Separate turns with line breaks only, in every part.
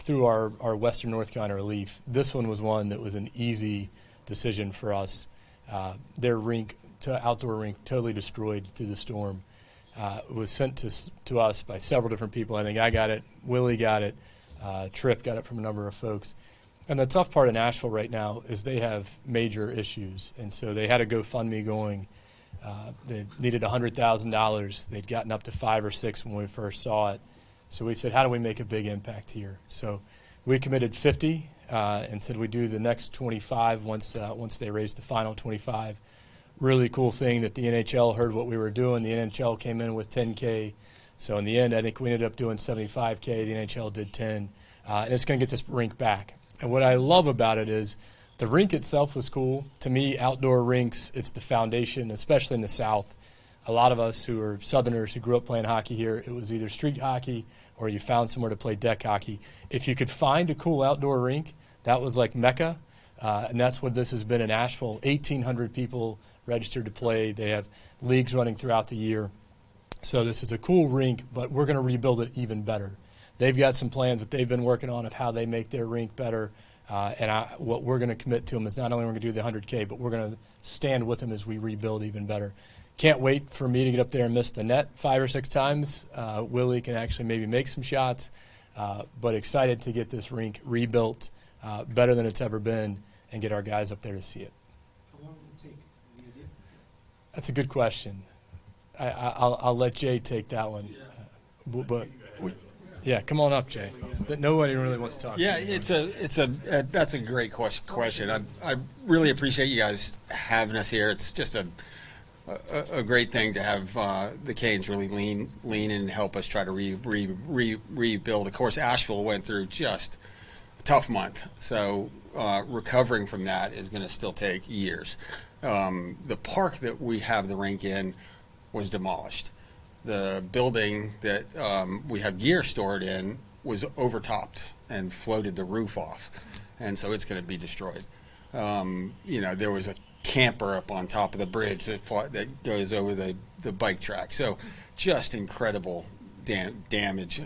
through our Western North Carolina relief, this one was one that was an easy decision for us. Their outdoor rink, totally destroyed through the storm. Was sent to us by several different people. I think I got it, Willie got it, Tripp got it from a number of folks. And the tough part in Asheville right now is they have major issues. And so they had a GoFundMe going. They needed $100,000. They'd gotten up to 5 or 6 when we first saw it. So we said, how do we make a big impact here? So we committed 50 and said we'd do the next 25 once they raised the final 25. Really cool thing that the NHL heard what we were doing. The NHL came in with 10K. So in the end, I think we ended up doing 75K. The NHL did 10. And it's going to get this rink back. And what I love about it is the rink itself was cool. To me, outdoor rinks, it's the foundation, especially in the South. A lot of us who are Southerners who grew up playing hockey here, it was either street hockey or you found somewhere to play deck hockey. If you could find a cool outdoor rink, that was like Mecca. And that's what this has been in Asheville. 1,800 people registered to play. They have leagues running throughout the year. So this is a cool rink, but we're going to rebuild it even better. They've got some plans that they've been working on of how they make their rink better. What we're going to commit to them is not only we're going to do the 100K, but we're going to stand with them as we rebuild even better. Can't wait for me to get up there and miss the net 5 or 6 times. Willie can actually maybe make some shots, but excited to get this rink rebuilt better than it's ever been and get our guys up there to see it.
How long will it take? Any idea?
That's a good question. I'll let Jay take that one. Yeah, come on up, Jay. Nobody really wants to talk.
Yeah, that's a great question. I really appreciate you guys having us here. It's just a great thing to have the Canes really lean in and help us try to rebuild. Of course, Asheville went through just a tough month, so recovering from that is going to still take years. The park that we have the rink in was demolished. The building that we have gear stored in was overtopped and floated the roof off, and so it's going to be destroyed. There was a camper up on top of the bridge that goes over the bike track, so just incredible damage.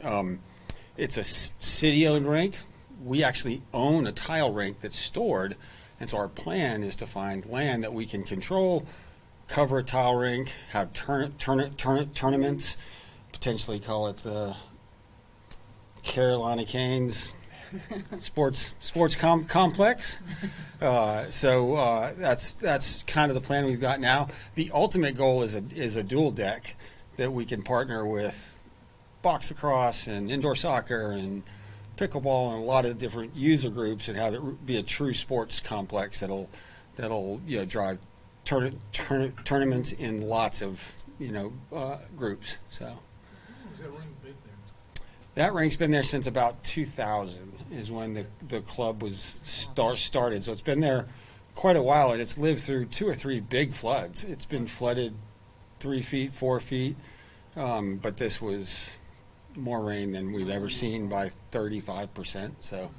It's a city-owned rink. We actually own a tile rink that's stored, and so our plan is to find land that we can control, cover a tile rink, have tournaments, potentially call it the Carolina Canes sports complex. So that's kind of the plan we've got now. The ultimate goal is a dual deck that we can partner with box lacrosse and indoor soccer and pickleball and a lot of different user groups and have it be a true sports complex that'll drive tournaments in lots of groups. So
Has that ring been there?
that rink's been there since about 2000 is when the club was started. So it's been there quite a while, and it's lived through 2 or 3 big floods. It's been flooded 3 feet, 4 feet, but this was more rain than we've ever seen by 35%. So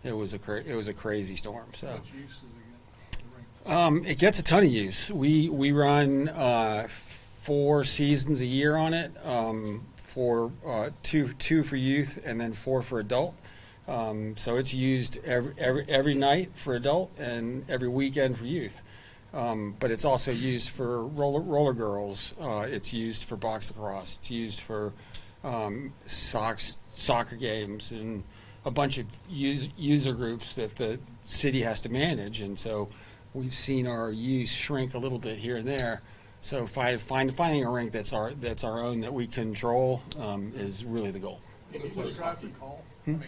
it was a crazy storm. So.
How much use does it get? The ring?
It gets a ton of use. We run 4 seasons a year on it, for two for youth and then 4 for adult. So it's used every night for adult and every weekend for youth. But it's also used for roller girls. It's used for box lacrosse. It's used for soccer games and a bunch of user groups that the city has to manage. And so we've seen our use shrink a little bit here and there. So finding a rink that's our own that we control is really the goal.
Can you describe the call? I mean,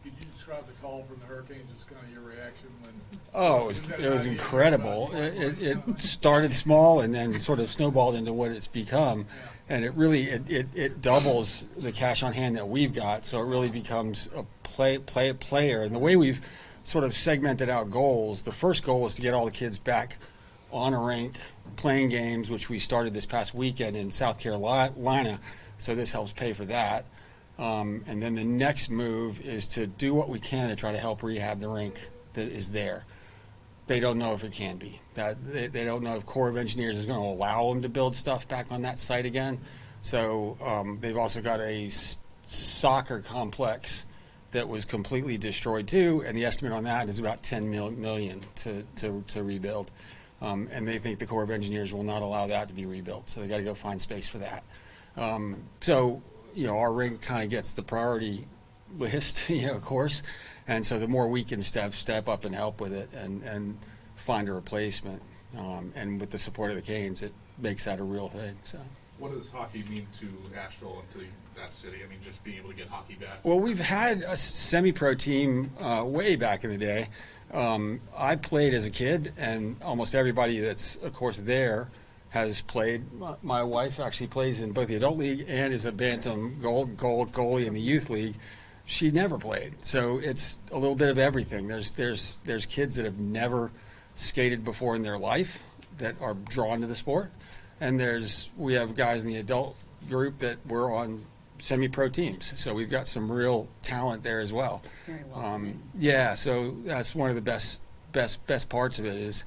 could you describe the call from the Hurricanes? Just kind of your reaction when?
Oh, it was incredible. It started small and then sort of snowballed into what it's become, and it really it doubles the cash on hand that we've got. So it really becomes a player. And the way we've sort of segmented out goals, the first goal was to get all the kids back on a rink playing games, which we started this past weekend in South Carolina. So this helps pay for that. And then the next move is to do what we can to try to help rehab the rink that is there. They don't know if it can be. They don't know if Corps of Engineers is going to allow them to build stuff back on that site again. So they've also got a soccer complex that was completely destroyed too, and the estimate on that is about 10 million to rebuild. And they think the Corps of Engineers will not allow that to be rebuilt, so they got to go find space for that. So, you know, our rink kind of gets the priority list, you know, of course, and so the more we can step up and help with it and find a replacement, and with the support of the Canes, it makes that a real thing. So.
What does hockey mean to Asheville and to that city? I mean, just being able to get hockey back?
Well, we've had a semi-pro team way back in the day. I played as a kid, and almost everybody that's, of course, there has played. My wife actually plays in both the adult league and is a bantam gold goalie in the youth league. She never played, so it's a little bit of everything. There's kids that have never skated before in their life that are drawn to the sport, and we have guys in the adult group that were on semi-pro teams, so we've got some real talent there as well.
It's very well.
Yeah, so that's one of the best parts of it is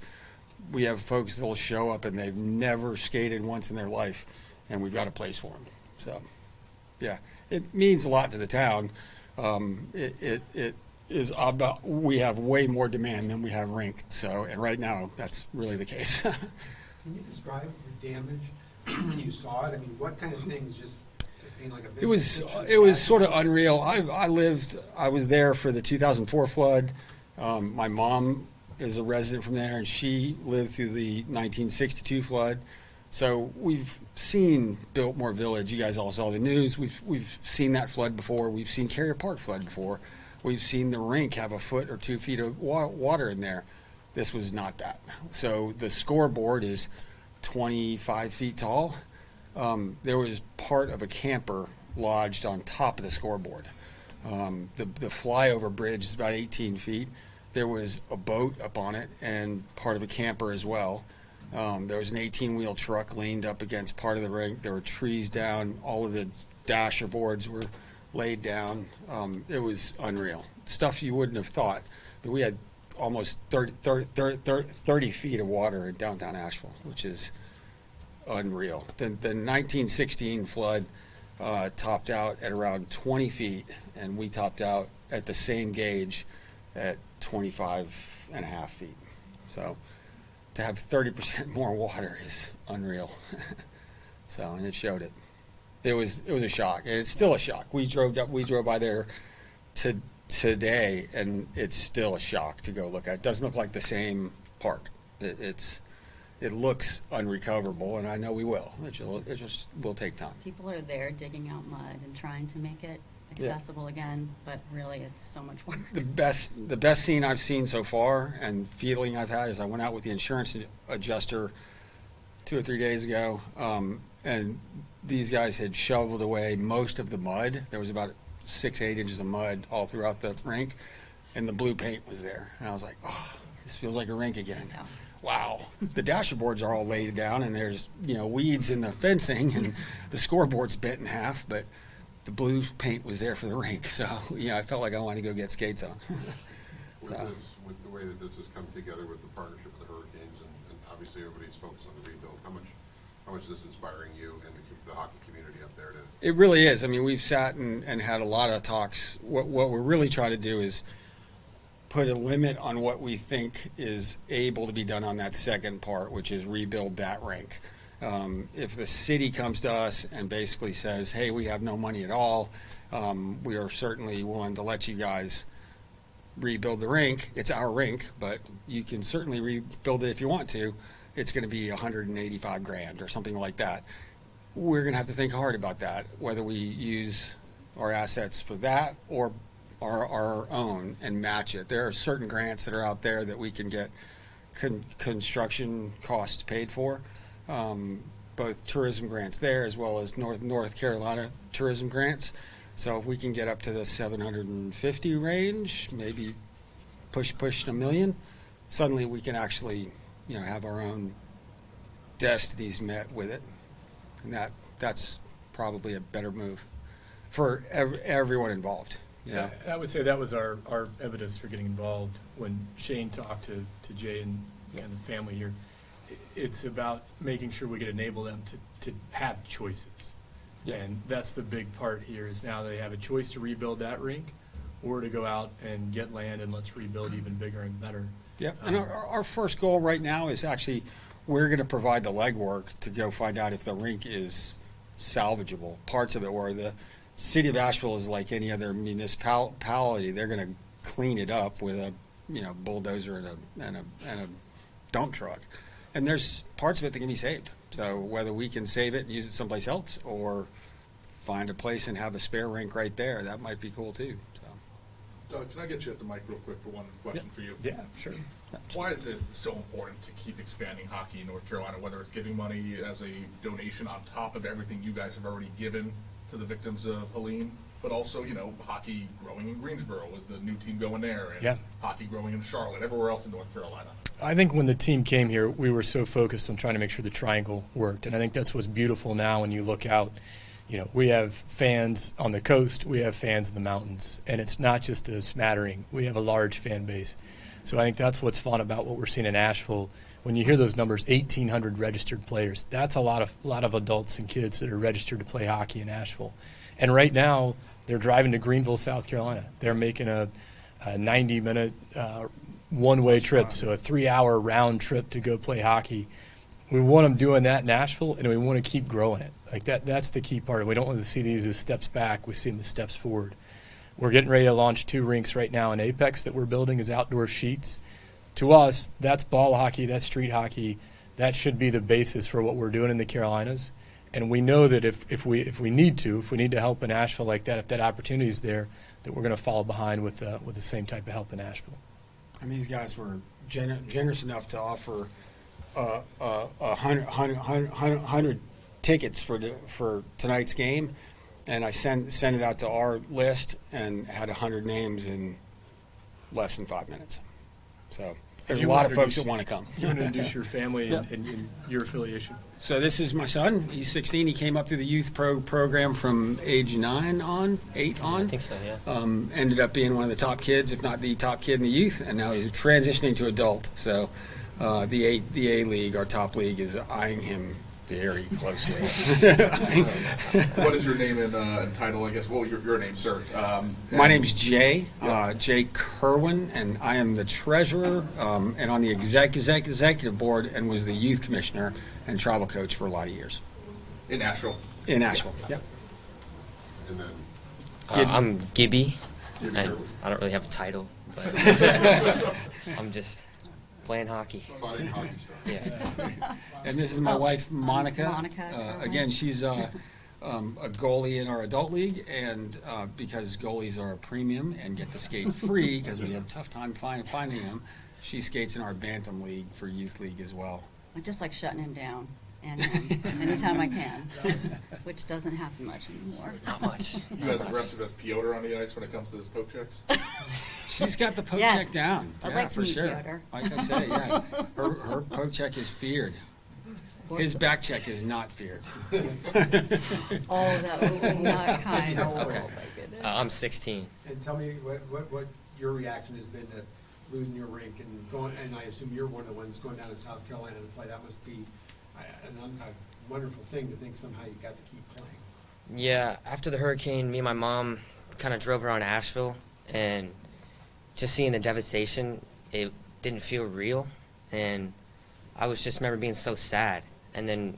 we have folks that will show up and they've never skated once in their life, and we've got a place for them. So, yeah, it means a lot to the town. It is about, we have way more demand than we have rink. So, and right now that's really the case.
Can you describe the damage when you saw it? I mean, what kind of things just paint like a big
It was
picture?
sort of unreal. I was there for the 2004 flood. My mom is a resident from there, and she lived through the 1962 flood. So we've seen Biltmore Village. You guys all saw the news. We've seen that flood before. We've seen Carrier Park flood before. We've seen the rink have a foot or 2 feet of water in there. This was not that. So the scoreboard is 25 feet tall. There was part of a camper lodged on top of the scoreboard. The flyover bridge is about 18 feet. There was a boat up on it and part of a camper as well. There was an 18-wheel truck leaned up against part of the rink. There were trees down. All of the dasher boards were laid down. It was unreal. Stuff you wouldn't have thought. But we had almost 30 feet of water in downtown Asheville, which is unreal. The 1916 flood topped out at around 20 feet, and we topped out at the same gauge at 25 and a half feet. So to have 30% more water is unreal. So, and it showed it. It was a shock, and it's still a shock. We drove by there today, and it's still a shock to go look at. It doesn't look like the same park. It looks unrecoverable, and I know we will. It just will take time.
People are there digging out mud and trying to make it accessible again, but really it's so much work.
The best scene I've seen so far and feeling I've had is I went out with the insurance adjuster 2 or 3 days ago, and these guys had shoveled away most of the mud. There was about 6-8 inches of mud all throughout the rink, and the blue paint was there. And I was like, oh, this feels like a rink again.
Yeah.
Wow. The dasher boards are all laid down, and there's, weeds in the fencing, and the scoreboard's bent in half, but the blue paint was there for the rink. So, I felt like I wanted to go get skates on.
With the way that this has come together with the partnership with the Hurricanes, and obviously everybody's focused on the rebuild, how much is this inspiring you and the hockey community up there to?
It really is. I mean, we've sat and had a lot of talks. What we're really trying to do is put a limit on what we think is able to be done on that second part, which is rebuild that rink. If the city comes to us and basically says, hey, we have no money at all, we are certainly willing to let you guys rebuild the rink. It's our rink, but you can certainly rebuild it if you want to. It's going to be $185,000 or something like that. We're going to have to think hard about that, whether we use our assets for that or our own and match it. There are certain grants that are out there that we can get construction costs paid for, both tourism grants there as well as North Carolina tourism grants. So if we can get up to the 750 range, maybe push $1 million, suddenly we can actually have our own destinies met with it, and that's probably a better move for everyone involved.
Yeah, I would say that was our evidence for getting involved when Shane talked to Jay and the family here. It's about making sure we can enable them to have choices. Yeah. And that's the big part here is now they have a choice to rebuild that rink, or to go out and get land and let's rebuild even bigger and better.
Yep, and our first goal right now is actually, we're going to provide the legwork to go find out if the rink is salvageable. Parts of it where the city of Asheville is like any other municipality, they're going to clean it up with a bulldozer and a dump truck. And there's parts of it that can be saved. So whether we can save it and use it someplace else or find a place and have a spare rink right there, that might be cool too. So.
Doug, can I get you at the mic real quick for one question for you?
Yeah, sure.
Why is it so important to keep expanding hockey in North Carolina, whether it's giving money as a donation on top of everything you guys have already given to the victims of Helene, but also, hockey growing in Greensboro with the new team going there, and hockey growing in Charlotte, everywhere else in North Carolina?
I think when the team came here, we were so focused on trying to make sure the triangle worked, and I think that's what's beautiful now when you look out. We have fans on the coast, we have fans in the mountains, and it's not just a smattering. We have a large fan base. So I think that's what's fun about what we're seeing in Asheville. When you hear those numbers, 1,800 registered players, that's a lot of adults and kids that are registered to play hockey in Asheville. And right now, they're driving to Greenville, South Carolina. They're making a 90-minute one-way trip, so a 3-hour round trip to go play hockey. We want them doing that in Asheville, and we want to keep growing it. Like that's the key part. We don't want to see these as steps back. We see them as steps forward. We're getting ready to launch 2 rinks right now in Apex that we're building as outdoor sheets. To us, that's ball hockey, that's street hockey. That should be the basis for what we're doing in the Carolinas. And we know that if we need to help in Asheville like that, if that opportunity is there, that we're going to follow behind with the same type of help in Asheville.
And these guys were generous enough to offer 100 tickets for tonight's game, and I sent it out to our list and had 100 names in less than 5 minutes. So there's a lot of folks that want to come.
You want to introduce your family and your affiliation?
So this is my son. He's 16. He came up through the youth program from age 8 on.
I think so, yeah.
Ended up being one of the top kids, if not the top kid in the youth, and now he's transitioning to adult. So the A League, our top league, is eyeing him very closely.
What is your name and title, I guess? Well, your name, sir.
My name's Jay, Jay Curwen, and I am the treasurer and on the executive board, and was the youth commissioner and travel coach for a lot of years.
In Asheville?
In Asheville, yep.
And then
I'm Gibby. I don't really have a title, but I'm just playing hockey.
budding hockey star.
Yeah.
And this is my wife, Monica.
Monica.
Again, she's a goalie in our adult league, and because goalies are a premium and get to skate free because we have a tough time finding them, she skates in our Bantam League for Youth League as well.
I just like shutting him down, and anytime I can, which doesn't happen much anymore.
Not much.
You guys aggressive as Piotr on the ice when it comes to his poke checks?
She's got the poke
Yes.
check down.
I'd
Yeah,
like to
for
meet
sure.
Piotr.
Like I say, yeah. Her poke check is feared. His back check is not feared.
Oh, that was not kind. Oh, my goodness.
I'm 16.
And tell me what your reaction has been to losing your rink and going, and I assume you're one of the ones going down to South Carolina to play. That must be a wonderful thing to think somehow you got to keep playing.
Yeah, after the hurricane, me and my mom kind of drove around Asheville, and just seeing the devastation, it didn't feel real, and I was just remember being so sad. And then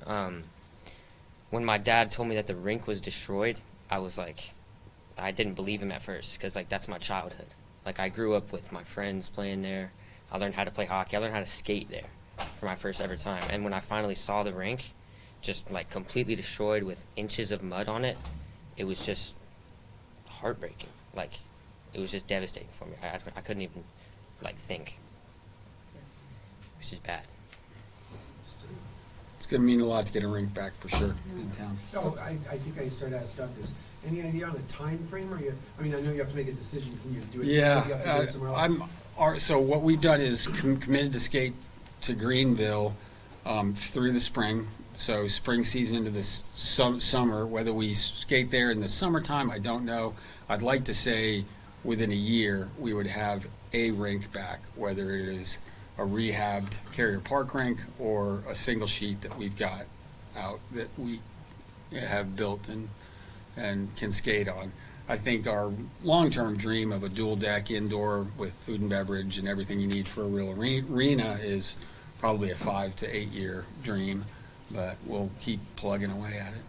when my dad told me that the rink was destroyed, I was like, I didn't believe him at first, because like that's my childhood. Like I grew up with my friends playing there. I learned how to play hockey. I learned how to skate there for my first ever time. And when I finally saw the rink, just like completely destroyed with inches of mud on it, it was just heartbreaking. Like it was just devastating for me. I couldn't even like think. It was just bad.
It's going to mean a lot to get a rink back for sure in town.
So I think I started to ask Doug this. Any idea on a time frame? I mean, I know you have to make a decision. Can you do it?
Yeah,
You have to do it somewhere else?
so what we've done is committed to skate to Greenville through the spring. So spring season into the summer. Whether we skate there in the summertime, I don't know. I'd like to say within a year we would have a rink back, whether it is a rehabbed Carrier Park rink or a single sheet that we've got out that we have built and can skate on. I think our long-term dream of a dual deck indoor with food and beverage and everything you need for a real arena is probably a 5 to 8 year dream, but we'll keep plugging away at it.